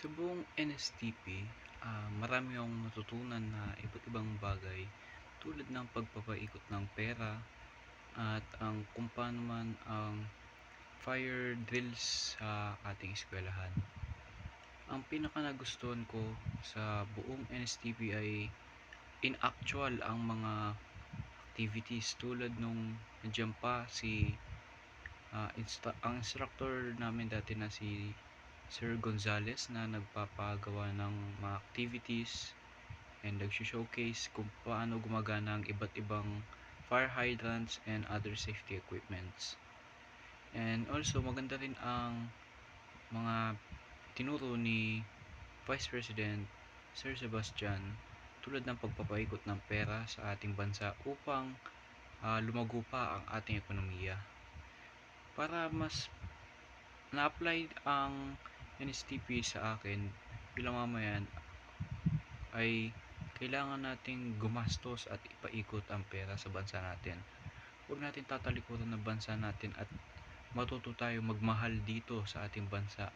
Sa buong NSTP, marami akong natutunan na iba't ibang bagay tulad ng pagpapaikot ng pera at ang kung paano man ang fire drills sa ating eskwelahan. Ang pinaka nagustuhan ko sa buong NSTP ay in actual ang mga activities tulad nung nandiyan pa si ang instructor namin dati na si Sir Gonzales na nagpapagawa ng mga activities and nag-showcase kung paano gumagana ang iba't ibang fire hydrants and other safety equipments. And also maganda rin ang mga tinuro ni Vice President Sir Sebastian tulad ng pagpapaikot ng pera sa ating bansa upang lumago pa ang ating ekonomiya. Para mas na-apply ang NSTP sa akin bilang mamayan ay kailangan nating gumastos at ipaikot ang pera sa bansa natin. Huwag natin tatalikuran ng bansa natin at matuto tayo magmahal dito sa ating bansa